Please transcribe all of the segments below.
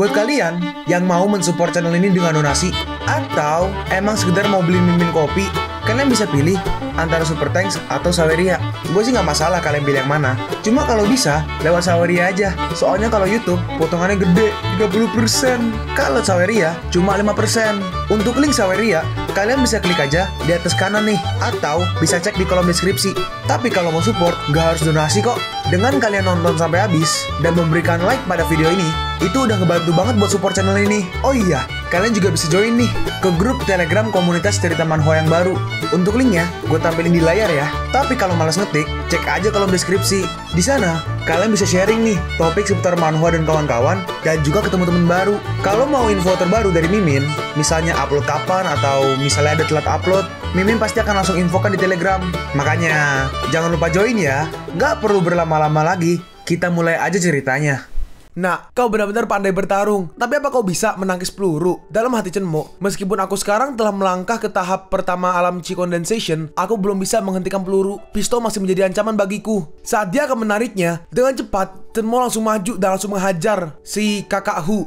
Buat kalian yang mau mensupport channel ini dengan donasi, atau emang sekedar mau beli Mimin kopi, kalian bisa pilih antara Super Thanks atau Saweria. Gue sih nggak masalah kalian pilih yang mana. Cuma kalau bisa, lewat Saweria aja. Soalnya kalau YouTube, potongannya gede, 30%. Kalau Saweria, cuma 5%. Untuk link Saweria, kalian bisa klik aja di atas kanan nih. Atau bisa cek di kolom deskripsi. Tapi kalau mau support, nggak harus donasi kok. Dengan kalian nonton sampai habis, dan memberikan like pada video ini, itu udah ngebantu banget buat support channel ini. Oh iya, kalian juga bisa join nih ke grup Telegram komunitas cerita manhwa yang baru. Untuk linknya, gue tampilin di layar ya. Tapi kalau malas ngetik, cek aja kolom deskripsi. Di sana, kalian bisa sharing nih topik seputar manhwa dan kawan-kawan, dan juga ketemu teman baru. Kalau mau info terbaru dari Mimin, misalnya upload kapan atau misalnya ada telat upload, Mimin pasti akan langsung infokan di Telegram. Makanya, jangan lupa join ya. Nggak perlu berlama-lama lagi, kita mulai aja ceritanya. Nah, kau benar-benar pandai bertarung. Tapi apa kau bisa menangkis peluru? Dalam hati Chenmo, meskipun aku sekarang telah melangkah ke tahap pertama alam Chi Condensation, aku belum bisa menghentikan peluru. Pistol masih menjadi ancaman bagiku. Saat dia akan menariknya, dengan cepat, Chenmo langsung maju dan langsung menghajar si kakak Hu.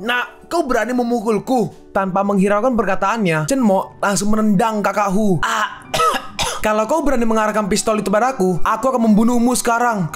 Nak, kau berani memukulku? Tanpa menghiraukan perkataannya, Chenmo langsung menendang kakak Hu. Kalau kau berani mengarahkan pistol itu padaku akan membunuhmu sekarang.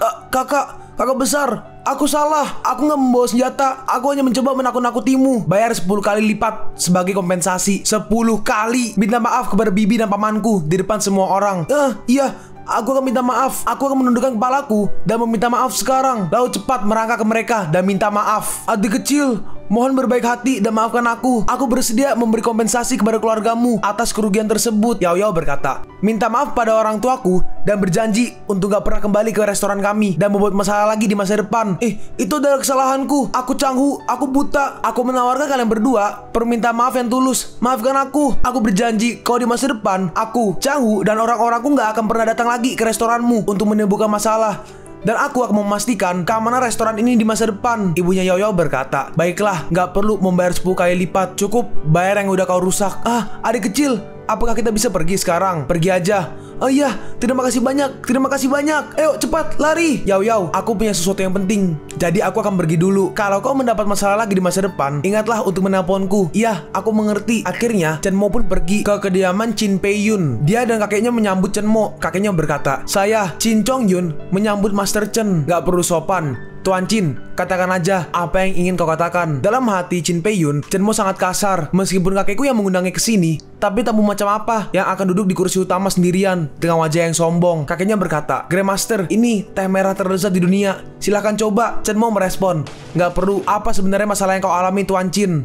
Kakak besar, aku salah. Aku nggak membawa senjata. Aku hanya mencoba menakut-nakutimu. Bayar 10 kali lipat sebagai kompensasi. 10 kali. Minta maaf kepada bibi dan pamanku di depan semua orang. Iya, aku akan minta maaf. Aku akan menundukkan kepalaku dan meminta maaf sekarang. Lalu cepat merangkak ke mereka dan minta maaf. Adik kecil, mohon berbaik hati dan maafkan aku. Aku bersedia memberi kompensasi kepada keluargamu atas kerugian tersebut. Yao Yao berkata, minta maaf pada orang tuaku dan berjanji untuk gak pernah kembali ke restoran kami dan membuat masalah lagi di masa depan. Itu adalah kesalahanku. Aku Changhu, aku buta. Aku menawarkan kalian berdua permintaan maaf yang tulus. Maafkan aku. Aku berjanji kalau di masa depan aku, Changhu, dan orang-orangku gak akan pernah datang lagi ke restoranmu untuk menimbulkan masalah. Dan aku akan memastikan keamanan restoran ini di masa depan. Ibunya Yao Yao berkata, baiklah, nggak perlu membayar 10 kali lipat. Cukup bayar yang udah kau rusak. Adik kecil, apakah kita bisa pergi sekarang? Pergi aja. Oh iya, terima kasih banyak. Terima kasih banyak. Ayo cepat, lari. Yao Yao, aku punya sesuatu yang penting. Jadi aku akan pergi dulu. Kalau kau mendapat masalah lagi di masa depan, ingatlah untuk menelponku. Iya, aku mengerti. Akhirnya, Chenmo pun pergi ke kediaman Chin Pei-yun. Dia dan kakeknya menyambut Chenmo. Kakeknya berkata, saya, Chin Chong-yun, menyambut Master Chen. Gak perlu sopan. Tuan Chin, katakan aja apa yang ingin kau katakan. Dalam hati Chin Pei-yun, Chenmo sangat kasar. Meskipun kakekku yang mengundangnya ke sini, tapi tamu macam apa yang akan duduk di kursi utama sendirian dengan wajah yang sombong. Kakeknya berkata, Grandmaster, ini teh merah terlezat di dunia. Silahkan coba. Chenmo merespon, nggak perlu. Apa sebenarnya masalah yang kau alami, Tuan Chin?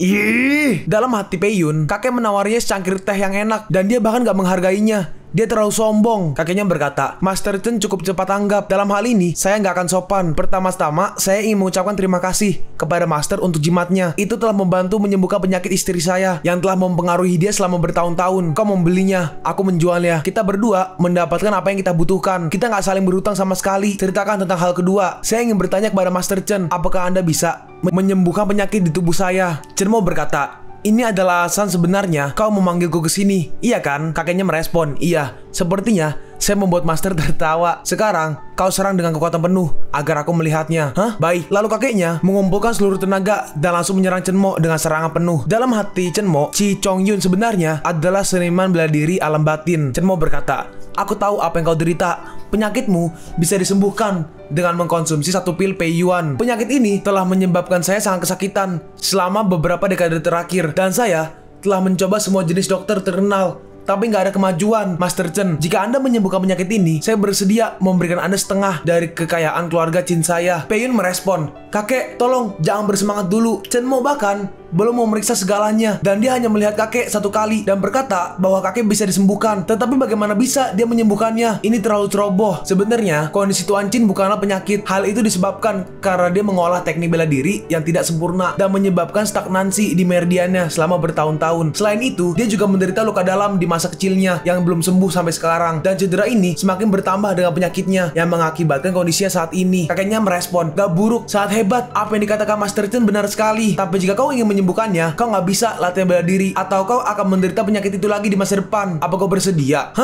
Dalam hati Pei-yun, kakek menawarinya secangkir teh yang enak dan dia bahkan nggak menghargainya. Dia terlalu sombong. Kakeknya berkata, Master Chen cukup cepat tanggap. Dalam hal ini, saya nggak akan sopan. Pertama-tama, saya ingin mengucapkan terima kasih kepada Master untuk jimatnya. Itu telah membantu menyembuhkan penyakit istri saya yang telah mempengaruhi dia selama bertahun-tahun. Kau membelinya, aku menjualnya. Kita berdua mendapatkan apa yang kita butuhkan. Kita nggak saling berhutang sama sekali. Ceritakan tentang hal kedua. Saya ingin bertanya kepada Master Chen, apakah Anda bisa menyembuhkan penyakit di tubuh saya? Chenmo berkata, ini adalah alasan sebenarnya kau memanggilku ke sini, iya kan? Kakeknya merespon, iya. Sepertinya saya membuat Master tertawa. Sekarang kau serang dengan kekuatan penuh agar aku melihatnya. Baik. Lalu kakeknya mengumpulkan seluruh tenaga dan langsung menyerang Chenmo dengan serangan penuh. Dalam hati Chenmo, Chi Chong-yun sebenarnya adalah seniman bela diri alam batin. Chenmo berkata, aku tahu apa yang kau derita. Penyakitmu bisa disembuhkan dengan mengkonsumsi 1 pil Pei-yuan. Penyakit ini telah menyebabkan saya sangat kesakitan selama beberapa dekade terakhir. Dan saya telah mencoba semua jenis dokter terkenal, tapi nggak ada kemajuan, Master Chen. Jika Anda menyembuhkan penyakit ini, saya bersedia memberikan Anda setengah dari kekayaan keluarga Chin saya. Pei-yun merespon, kakek, tolong jangan bersemangat dulu. Chenmo bahkan belum memeriksa segalanya dan dia hanya melihat kakek 1 kali dan berkata bahwa kakek bisa disembuhkan. Tetapi bagaimana bisa dia menyembuhkannya? Ini terlalu ceroboh. Sebenarnya kondisi Tuan Chin bukanlah penyakit. Hal itu disebabkan karena dia mengolah teknik bela diri yang tidak sempurna dan menyebabkan stagnansi di meridiannya selama bertahun-tahun. Selain itu, dia juga menderita luka dalam di masa kecilnya yang belum sembuh sampai sekarang, dan cedera ini semakin bertambah dengan penyakitnya yang mengakibatkan kondisinya saat ini. Kakeknya merespon, gak buruk, sangat hebat. Apa yang dikatakan Master Chen benar sekali. Tapi jika kau ingin menyembuhkannya, kau nggak bisa latihan bela diri atau kau akan menderita penyakit itu lagi di masa depan. Apa kau bersedia?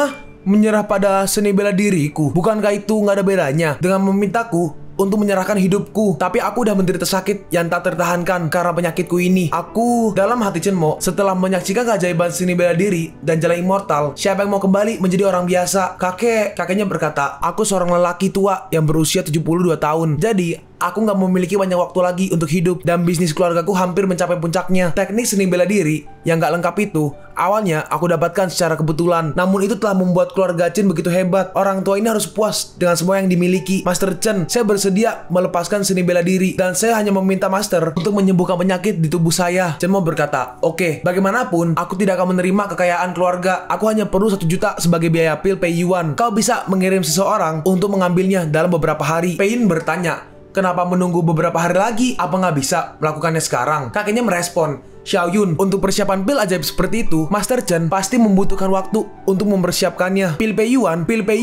Menyerah pada seni bela diriku? Bukankah itu nggak ada bedanya dengan memintaku untuk menyerahkan hidupku. Tapi aku udah menderita sakit yang tak tertahankan karena penyakitku ini. Aku dalam hati Chenmo, setelah menyaksikan keajaiban seni bela diri dan jalan immortal, siapa yang mau kembali menjadi orang biasa? Kakeknya berkata, aku seorang lelaki tua yang berusia 72 tahun. Jadi aku nggak memiliki banyak waktu lagi untuk hidup dan bisnis keluargaku hampir mencapai puncaknya. Teknik seni bela diri yang nggak lengkap itu awalnya aku dapatkan secara kebetulan. Namun itu telah membuat keluarga Chen begitu hebat. Orang tua ini harus puas dengan semua yang dimiliki. Master Chen, saya bersedia melepaskan seni bela diri dan saya hanya meminta Master untuk menyembuhkan penyakit di tubuh saya. Chenmo berkata, oke, bagaimanapun aku tidak akan menerima kekayaan keluarga. Aku hanya perlu 1 juta sebagai biaya pil Pei Yuan. Kau bisa mengirim seseorang untuk mengambilnya dalam beberapa hari. Pei Yun bertanya, kenapa menunggu beberapa hari lagi? Apa nggak bisa melakukannya sekarang? Kakeknya merespon, Xiaoyun, untuk persiapan pil ajaib seperti itu, Master Chen pasti membutuhkan waktu untuk mempersiapkannya. Pil Pei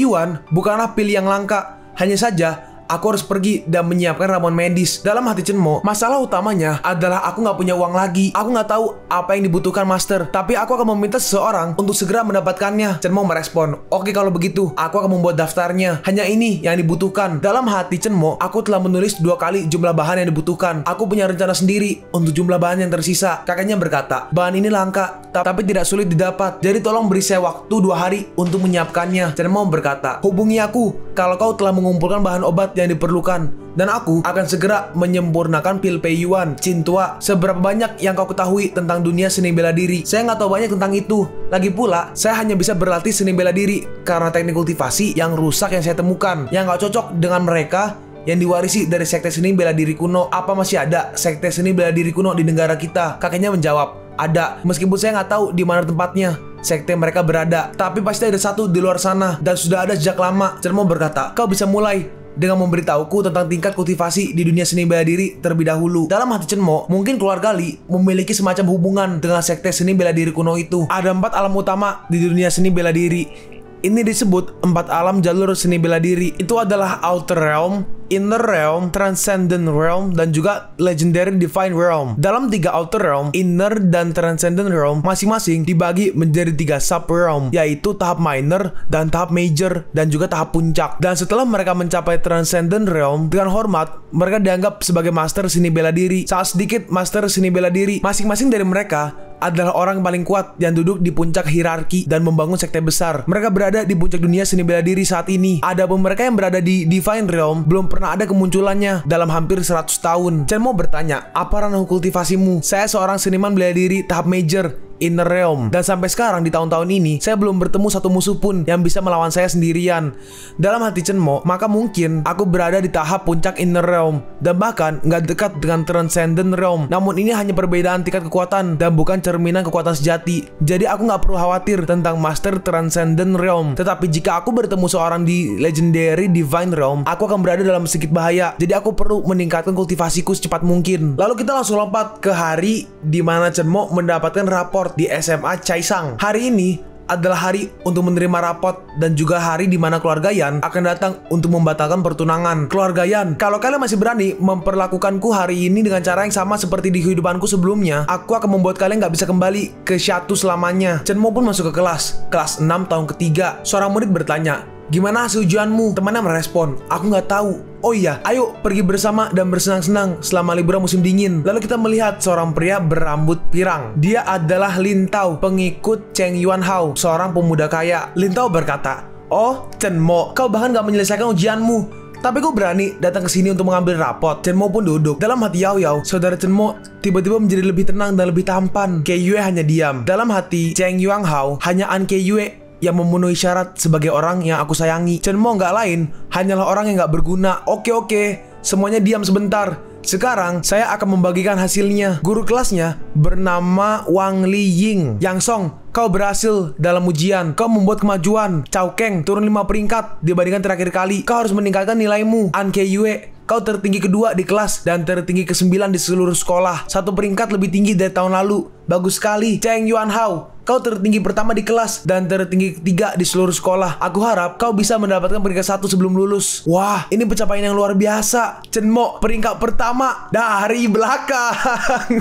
Yuan bukanlah pil yang langka. Hanya saja aku harus pergi dan menyiapkan ramuan medis. Dalam hati Chenmo, masalah utamanya adalah aku nggak punya uang lagi. Aku nggak tahu apa yang dibutuhkan Master, tapi aku akan meminta seseorang untuk segera mendapatkannya. Chenmo merespon, oke kalau begitu, aku akan membuat daftarnya. Hanya ini yang dibutuhkan. Dalam hati Chenmo, aku telah menulis 2 kali jumlah bahan yang dibutuhkan. Aku punya rencana sendiri untuk jumlah bahan yang tersisa. Kakeknya berkata, bahan ini langka, tapi tidak sulit didapat. Jadi tolong beri saya waktu 2 hari untuk menyiapkannya. Chenmo berkata, hubungi aku kalau kau telah mengumpulkan bahan obat yang diperlukan, dan aku akan segera menyempurnakan pil Pei Yuan. Chin tua, seberapa banyak yang kau ketahui tentang dunia seni bela diri? Saya nggak tahu banyak tentang itu. Lagi pula, saya hanya bisa berlatih seni bela diri karena teknik kultivasi yang rusak yang saya temukan, yang nggak cocok dengan mereka yang diwarisi dari sekte seni bela diri kuno. Apa masih ada sekte seni bela diri kuno di negara kita? Kakeknya menjawab, ada, meskipun saya nggak tahu di mana tempatnya sekte mereka berada, tapi pasti ada satu di luar sana dan sudah ada sejak lama. Chenmo berkata, kau bisa mulai dengan memberitahuku tentang tingkat kultivasi di dunia seni bela diri terlebih dahulu. Dalam hati Chenmo, mungkin keluarga Li memiliki semacam hubungan dengan sekte seni bela diri kuno itu. Ada 4 alam utama di dunia seni bela diri. Ini disebut 4 alam jalur seni bela diri. Itu adalah Outer Realm, Inner Realm, Transcendent Realm, dan juga Legendary Divine Realm. Dalam 3 Outer Realm, Inner dan Transcendent Realm masing-masing dibagi menjadi 3 Sub Realm, yaitu tahap Minor dan tahap Major dan juga tahap Puncak. Dan setelah mereka mencapai Transcendent Realm, dengan hormat mereka dianggap sebagai Master seni bela diri. Sangat sedikit Master seni bela diri. Masing-masing dari mereka adalah orang yang paling kuat yang duduk di puncak hierarki dan membangun sekte besar. Mereka berada di puncak dunia seni bela diri saat ini. Adapun mereka yang berada di Divine Realm belum pernah ada kemunculannya dalam hampir 100 tahun. Chenmo bertanya, apa ranah kultivasimu? Saya seorang seniman bela diri tahap Major, Inner Realm, dan sampai sekarang di tahun-tahun ini saya belum bertemu satu musuh pun yang bisa melawan saya sendirian. Dalam hati Chenmo, maka mungkin aku berada di tahap puncak Inner Realm dan bahkan nggak dekat dengan Transcendent Realm. Namun ini hanya perbedaan tingkat kekuatan dan bukan cerminan kekuatan sejati. Jadi aku nggak perlu khawatir tentang Master Transcendent Realm. Tetapi jika aku bertemu seorang di Legendary Divine Realm, aku akan berada dalam sedikit bahaya. Jadi aku perlu meningkatkan kultivasiku secepat mungkin. Lalu kita langsung lompat ke hari di mana Chenmo mendapatkan raport di SMA Chaisang. Hari ini adalah hari untuk menerima rapot dan juga hari di mana keluarga Yan akan datang untuk membatalkan pertunangan. Keluarga Yan, kalau kalian masih berani memperlakukanku hari ini dengan cara yang sama seperti di kehidupanku sebelumnya, aku akan membuat kalian nggak bisa kembali ke Shatu selamanya. Chenmo pun masuk ke kelas 6 tahun ketiga. Seorang murid bertanya, gimana hasil ujianmu? Temannya merespon, aku nggak tahu. Oh iya, ayo pergi bersama dan bersenang-senang selama liburan musim dingin. Lalu kita melihat seorang pria berambut pirang. Dia adalah Lin Tao, pengikut Cheng Yuanhao, seorang pemuda kaya. Lin Tao berkata, oh Chenmo, kau bahkan gak menyelesaikan ujianmu, tapi kau berani datang ke sini untuk mengambil rapot. Chenmo pun duduk. Dalam hati Yao Yao, saudara Chenmo tiba-tiba menjadi lebih tenang dan lebih tampan. Kei Yue hanya diam. Dalam hati Cheng Yuanhao, hanya An Kei Yue yang memenuhi syarat sebagai orang yang aku sayangi. Chenmo nggak lain, hanyalah orang yang nggak berguna. Oke, semuanya diam sebentar. Sekarang saya akan membagikan hasilnya. Guru kelasnya bernama Wang Li Ying. Yang Song, kau berhasil dalam ujian. Kau membuat kemajuan. Chao Keng turun 5 peringkat dibandingkan terakhir kali. Kau harus meningkatkan nilaimu. An Kei Yue, kau tertinggi kedua di kelas dan tertinggi ke-9 di seluruh sekolah. 1 peringkat lebih tinggi dari tahun lalu. Bagus sekali. Cheng Yuanhao, kau tertinggi pertama di kelas dan tertinggi ketiga di seluruh sekolah. Aku harap kau bisa mendapatkan peringkat 1 sebelum lulus. Wah, ini pencapaian yang luar biasa. Chenmo peringkat pertama dari belakang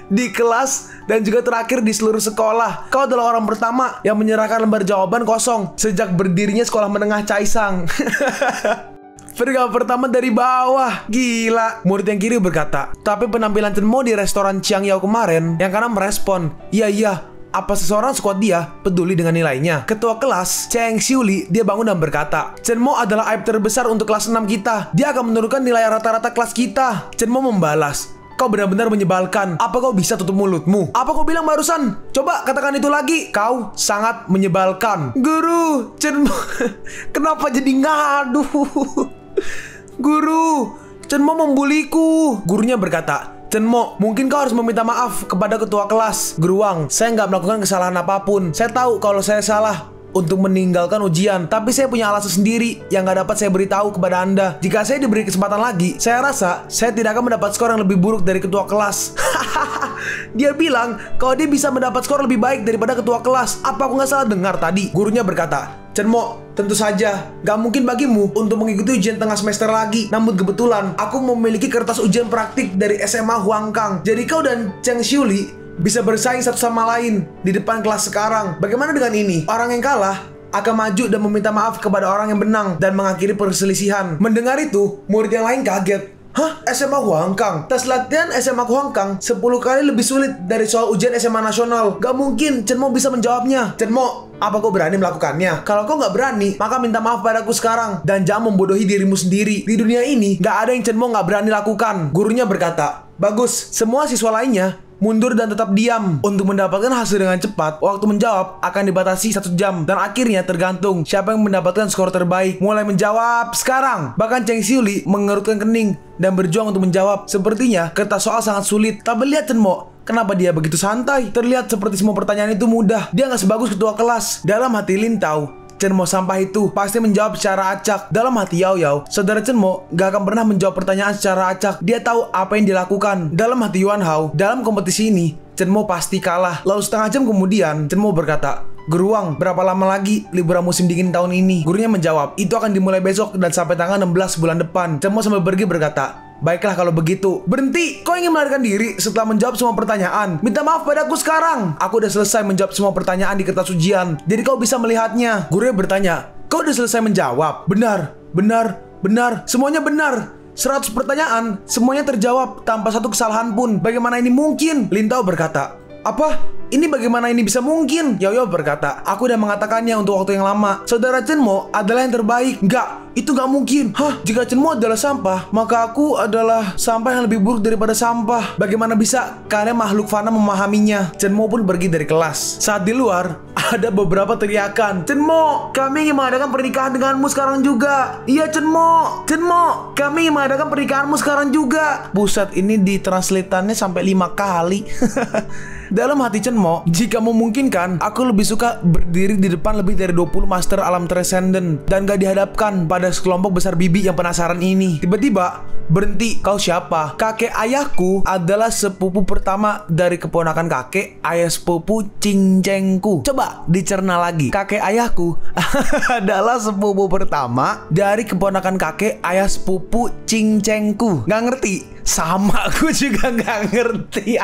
di kelas dan juga terakhir di seluruh sekolah. Kau adalah orang pertama yang menyerahkan lembar jawaban kosong sejak berdirinya sekolah menengah Chaisang. Peringkat pertama dari bawah. Gila. Murid yang kiri berkata, tapi penampilan Chen Mo di restoran Chiang Yao kemarin. Yang kanan merespon, iya, apa seseorang squad dia peduli dengan nilainya? Ketua kelas, Cheng Xiuli, dia bangun dan berkata, Chen Mo adalah aib terbesar untuk kelas 6 kita. Dia akan menurunkan nilai rata-rata kelas kita. Chen Mo membalas, kau benar-benar menyebalkan. Apa kau bisa tutup mulutmu? Apa kau bilang barusan? Coba katakan itu lagi. Kau sangat menyebalkan. Guru, Chen Mo kenapa jadi ngaduh? Guru, Chen Mo membuliku. Gurunya berkata, Chen Mo, mungkin kau harus meminta maaf kepada ketua kelas. Guru Wang, saya nggak melakukan kesalahan apapun. Saya tahu kalau saya salah untuk meninggalkan ujian, tapi saya punya alasan sendiri yang nggak dapat saya beritahu kepada Anda. Jika saya diberi kesempatan lagi, saya rasa saya tidak akan mendapat skor yang lebih buruk dari ketua kelas. Dia bilang kalau dia bisa mendapat skor lebih baik daripada ketua kelas. Apa aku nggak salah dengar tadi? Gurunya berkata, Chen Mo, tentu saja gak mungkin bagimu untuk mengikuti ujian tengah semester lagi. Namun kebetulan aku memiliki kertas ujian praktik dari SMA Huang Kang. Jadi kau dan Cheng Xiuli bisa bersaing satu sama lain di depan kelas sekarang. Bagaimana dengan ini? Orang yang kalah akan maju dan meminta maaf kepada orang yang menang dan mengakhiri perselisihan. Mendengar itu, murid yang lain kaget. Hah? SMA Huang Kang? Tes latihan SMA Huang Kang 10 kali lebih sulit dari soal ujian SMA nasional. Gak mungkin Chen Mo bisa menjawabnya. Chen Mo, apa kau berani melakukannya? Kalau kau gak berani, maka minta maaf padaku sekarang. Dan jangan membodohi dirimu sendiri. Di dunia ini, gak ada yang Chen Mo gak berani lakukan. Gurunya berkata, bagus, semua siswa lainnya mundur dan tetap diam. Untuk mendapatkan hasil dengan cepat, waktu menjawab akan dibatasi 1 jam. Dan akhirnya tergantung siapa yang mendapatkan skor terbaik. Mulai menjawab sekarang. Bahkan Cheng Xiuli mengerutkan kening dan berjuang untuk menjawab. Sepertinya kertas soal sangat sulit. Tapi lihat Chen Mo, kenapa dia begitu santai? Terlihat seperti semua pertanyaan itu mudah. Dia gak sebagus ketua kelas. Dalam hati Lin tahu, Chen Mo sampah itu pasti menjawab secara acak. Dalam hati Yao Yao, saudara Chen Mo gak akan pernah menjawab pertanyaan secara acak. Dia tahu apa yang dilakukan. Dalam hati Yuan Hao, dalam kompetisi ini Chen Mo pasti kalah. Lalu setengah jam kemudian Chen Mo berkata, Guru Wang, berapa lama lagi liburan musim dingin tahun ini? Gurunya menjawab, itu akan dimulai besok dan sampai tanggal 16 bulan depan. Chen Mo sambil pergi berkata, baiklah kalau begitu. Berhenti, kau ingin melarikan diri setelah menjawab semua pertanyaan. Minta maaf padaku sekarang. Aku udah selesai menjawab semua pertanyaan di kertas ujian, jadi kau bisa melihatnya. Gurunya bertanya, kau udah selesai menjawab? Benar, semuanya benar. 100 pertanyaan, semuanya terjawab tanpa satu kesalahan pun. Bagaimana ini mungkin? Lin Tao berkata, apa? Ini bagaimana ini bisa mungkin? Yao Yao berkata, aku udah mengatakannya untuk waktu yang lama. Saudara Chen Mo adalah yang terbaik. Enggak, itu gak mungkin. Hah? Jika Chen Mo adalah sampah, maka aku adalah sampah yang lebih buruk daripada sampah. Bagaimana bisa kalian makhluk fana memahaminya? Chen Mo pun pergi dari kelas. Saat di luar, ada beberapa teriakan. Chen Mo, kami ingin mengadakan pernikahan denganmu sekarang juga. Iya Chen Mo, kami ingin mengadakan pernikahanmu sekarang juga. Buset, ini ditranslatannya sampai 5 kali. Dalam hati Chen Mo, jika memungkinkan, aku lebih suka berdiri di depan lebih dari 20 master alam transcendent dan gak dihadapkan pada sekelompok besar bibi yang penasaran ini. Tiba-tiba, berhenti, kau siapa? Kakek ayahku adalah sepupu pertama dari keponakan kakek ayah sepupu Cincengku. Coba dicerna lagi. Kakek ayahku adalah sepupu pertama dari keponakan kakek ayah sepupu Cincengku. Gak ngerti? Sama, aku juga gak ngerti.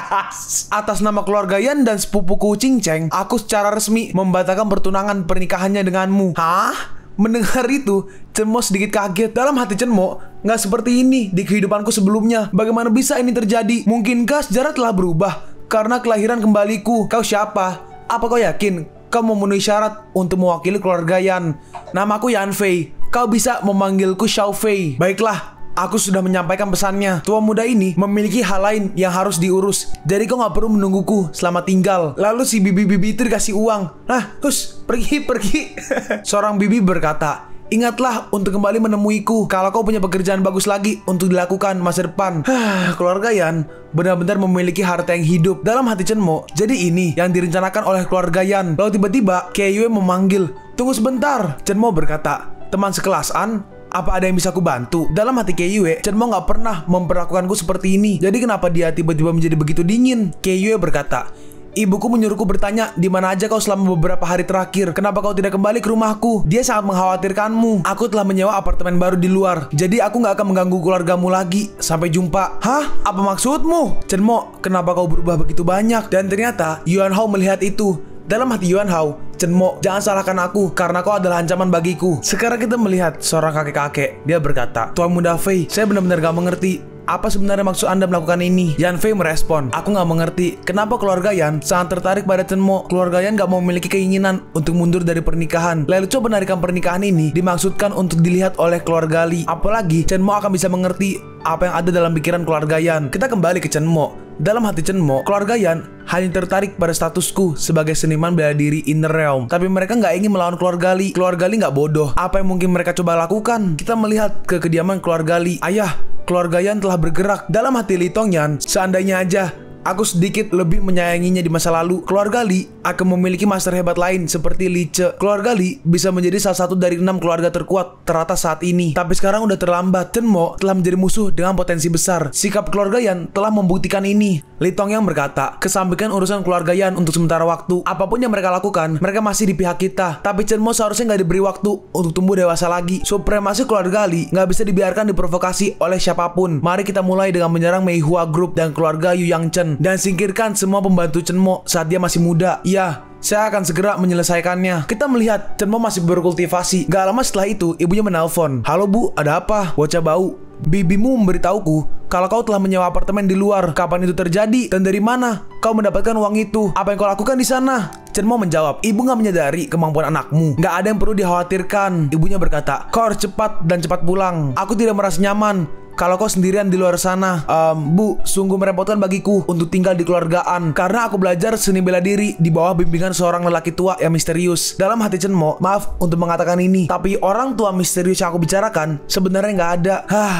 Atas nama keluarga Yan dan sepupuku Cinceng, aku secara resmi membatalkan pertunangan pernikahannya denganmu. Hah? Mendengar itu, Chen Mo sedikit kaget. Dalam hati Chen Mo, gak seperti ini di kehidupanku sebelumnya. Bagaimana bisa ini terjadi? Mungkinkah sejarah telah berubah karena kelahiran kembaliku? Kau siapa? Apa kau yakin kau memenuhi syarat untuk mewakili keluarga Yan? Namaku Yan Fei. Kau bisa memanggilku Xiao Fei. Baiklah, aku sudah menyampaikan pesannya. Tua muda ini memiliki hal lain yang harus diurus, jadi kau gak perlu menungguku selama tinggal. Lalu si bibi-bibi itu dikasih uang. Nah, pergi. Seorang bibi berkata, ingatlah untuk kembali menemuiku kalau kau punya pekerjaan bagus lagi untuk dilakukan masa depan. Keluarga Yan benar-benar memiliki harta yang hidup. Dalam hati Chen Mo, jadi ini yang direncanakan oleh keluarga Yan. Lalu tiba-tiba Kei Yue memanggil. Tunggu sebentar. Chen Mo berkata, teman sekelas An, apa ada yang bisa aku bantu? Dalam hati Kei Yue, Chen Mo gak pernah memperlakukanku seperti ini. Jadi kenapa dia tiba-tiba menjadi begitu dingin? Kei Yue berkata, ibuku menyuruhku bertanya di mana aja kau selama beberapa hari terakhir. Kenapa kau tidak kembali ke rumahku? Dia sangat mengkhawatirkanmu. Aku telah menyewa apartemen baru di luar, jadi aku gak akan mengganggu keluargamu lagi. Sampai jumpa. Hah? Apa maksudmu? Chen Mo, kenapa kau berubah begitu banyak? Dan ternyata Yuan Hao melihat itu Dalam hati Yuan Hao, Chen-mo, jangan salahkan aku karena kau adalah ancaman bagiku. Sekarang kita melihat seorang kakek-kakek. Dia berkata, Tuan Muda Fei, saya benar-benar gak mengerti. Apa sebenarnya maksud Anda melakukan ini? Yan Fei merespon, aku gak mengerti kenapa keluarga Yan sangat tertarik pada Chen-mo. Keluarga Yan gak mau memiliki keinginan untuk mundur dari pernikahan. Lelucon penarikan pernikahan ini dimaksudkan untuk dilihat oleh keluarga Li. Apalagi Chen-mo akan bisa mengerti apa yang ada dalam pikiran keluarga Yan. Kita kembali ke Chen-mo. Dalam hati Chen-mo, keluarga Yan hanya tertarik pada statusku sebagai seniman bela diri Inner Realm. Tapi mereka nggak ingin melawan keluarga Li. Keluarga Li nggak bodoh. Apa yang mungkin mereka coba lakukan? Kita melihat ke kediaman keluarga Li. Ayah, keluarga Yan telah bergerak. Dalam hati Li Tongyan, seandainya aja aku sedikit lebih menyayanginya di masa lalu, keluarga Li akan memiliki master hebat lain seperti Li Ce. Keluarga Li bisa menjadi salah satu dari 6 keluarga terkuat teratas saat ini. Tapi sekarang udah terlambat. Chen-mo telah menjadi musuh dengan potensi besar. Sikap keluarga Yan telah membuktikan ini. Li Tongyang berkata, kesampingkan urusan keluarga Yan untuk sementara waktu. Apapun yang mereka lakukan, mereka masih di pihak kita. Tapi Chen-mo seharusnya nggak diberi waktu untuk tumbuh dewasa lagi. Supremasi keluarga Li nggak bisa dibiarkan diprovokasi oleh siapapun. Mari kita mulai dengan menyerang Meihua Group dan keluarga Yu Yang Chen dan singkirkan semua pembantu Chen-mo saat dia masih muda. Iya, saya akan segera menyelesaikannya. Kita melihat Chen-mo masih berkultivasi. Gak lama setelah itu, ibunya menelpon. Halo Bu, ada apa? Bocah bau. Bibimu memberitahuku kalau kau telah menyewa apartemen di luar. Kapan itu terjadi? Dan dari mana kau mendapatkan uang itu? Apa yang kau lakukan di sana? Chen-mo menjawab, ibu gak menyadari kemampuan anakmu. Gak ada yang perlu dikhawatirkan. Ibunya berkata, kau harus cepat dan cepat pulang. Aku tidak merasa nyaman kalau kau sendirian di luar sana. Bu, sungguh merepotkan bagiku untuk tinggal di keluargaan karena aku belajar seni bela diri di bawah bimbingan seorang lelaki tua yang misterius. Dalam hati Chen-mo, maaf untuk mengatakan ini, tapi orang tua misterius yang aku bicarakan sebenarnya nggak ada.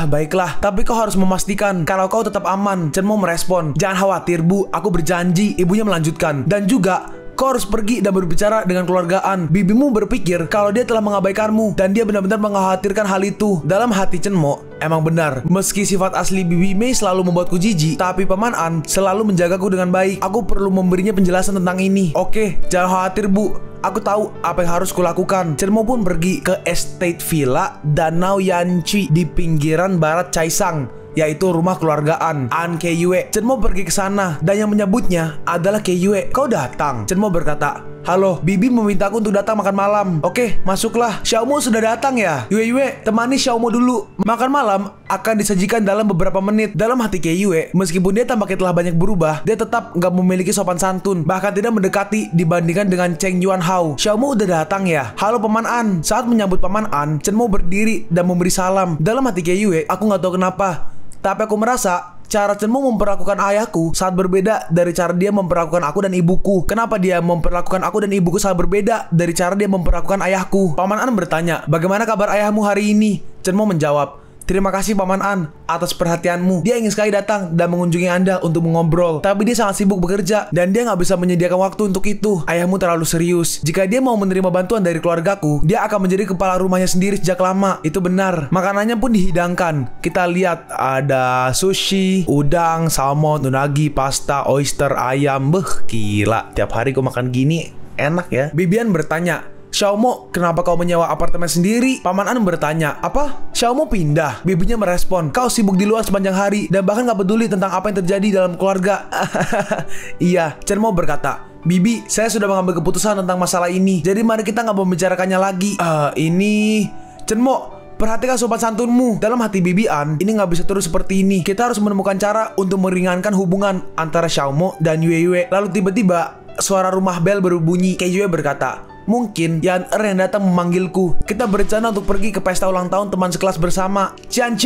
Baiklah, tapi kau harus memastikan kalau kau tetap aman. Chen-mo merespon, jangan khawatir Bu, aku berjanji. Ibunya melanjutkan, dan juga kau harus pergi dan berbicara dengan keluargaan. Bibimu berpikir kalau dia telah mengabaikanmu dan dia benar-benar mengkhawatirkan hal itu. Dalam hati Chen-mo, emang benar. Meski sifat asli Bibi Mei selalu membuatku jijik, tapi Paman An selalu menjagaku dengan baik. Aku perlu memberinya penjelasan tentang ini. Oke, jangan khawatir Bu. Aku tahu apa yang harus kulakukan. Chen-mo pun pergi ke estate villa Danau Yanqi di pinggiran barat Chaisang, yaitu rumah keluargaan An Keiyue. Chen-mo pergi ke sana dan yang menyebutnya adalah Keiyue. Kau datang? Chen-mo berkata, halo, Bibi memintaku untuk datang makan malam. Oke, masuklah. Xiaomo sudah datang ya? Yue, temani Xiaomo dulu. Makan malam akan disajikan dalam beberapa menit. Dalam hati Keiyue, meskipun dia tampaknya telah banyak berubah, dia tetap nggak memiliki sopan santun, bahkan tidak mendekati dibandingkan dengan Cheng Yuan Hao. Xiaomo udah datang ya? Halo Paman An. Saat menyambut Paman An, Chen-mo berdiri dan memberi salam. Dalam hati Keiyue, aku nggak tahu kenapa, tapi aku merasa cara Chen-mo memperlakukan ayahku sangat berbeda dari cara dia memperlakukan aku dan ibuku. Kenapa dia memperlakukan aku dan ibuku sangat berbeda dari cara dia memperlakukan ayahku? Paman An bertanya, bagaimana kabar ayahmu hari ini? Chen-mo menjawab, terima kasih Paman An atas perhatianmu. Dia ingin sekali datang dan mengunjungi Anda untuk mengobrol, tapi dia sangat sibuk bekerja dan dia nggak bisa menyediakan waktu untuk itu. Ayahmu terlalu serius. Jika dia mau menerima bantuan dari keluargaku, dia akan menjadi kepala rumahnya sendiri sejak lama. Itu benar. Makanannya pun dihidangkan. Kita lihat ada sushi, udang, salmon, unagi, pasta, oyster, ayam. Gila, tiap hari gue makan gini enak ya. Bibian bertanya, Xiaomo, kenapa kau menyewa apartemen sendiri? Paman An bertanya, apa? Xiaomo pindah. Bibinya merespon, kau sibuk di luar sepanjang hari dan bahkan gak peduli tentang apa yang terjadi dalam keluarga. Iya, Chen-mo berkata, Bibi, saya sudah mengambil keputusan tentang masalah ini. Jadi mari kita gak membicarakannya lagi. Ini Chen-mo, perhatikan sopan santunmu. Dalam hati Bibi An, ini nggak bisa terus seperti ini. Kita harus menemukan cara untuk meringankan hubungan antara Xiaomo dan Yue. Lalu tiba-tiba suara rumah bel berbunyi. Keiyue berkata, mungkin Yan yang datang memanggilku. Kita berencana untuk pergi ke pesta ulang tahun teman sekelas bersama. Cian,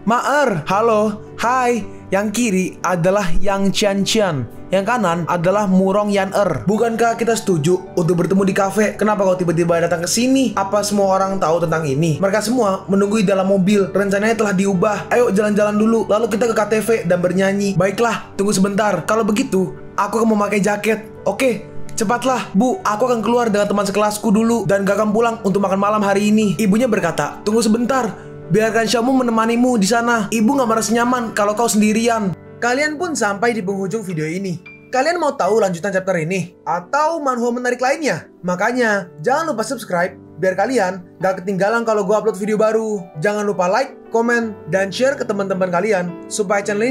Ma-er, halo, hai. Yang kiri adalah Yang Cian, yang kanan adalah Murong Yan-er. Bukankah kita setuju untuk bertemu di kafe? Kenapa kau tiba-tiba datang ke sini? Apa semua orang tahu tentang ini? Mereka semua menunggu di dalam mobil. Rencananya telah diubah. Ayo jalan-jalan dulu, lalu kita ke KTV dan bernyanyi. Baiklah, tunggu sebentar. Kalau begitu, aku akan memakai jaket. Oke, cepatlah, Bu. Aku akan keluar dengan teman sekelasku dulu dan gak akan pulang untuk makan malam hari ini. Ibunya berkata, tunggu sebentar. Biarkan Xiaomo menemanimu di sana. Ibu gak merasa nyaman kalau kau sendirian. Kalian pun sampai di penghujung video ini. Kalian mau tahu lanjutan chapter ini? Atau manhwa menarik lainnya? Makanya, jangan lupa subscribe biar kalian gak ketinggalan kalau gue upload video baru. Jangan lupa like, komen, dan share ke teman-teman kalian supaya channel ini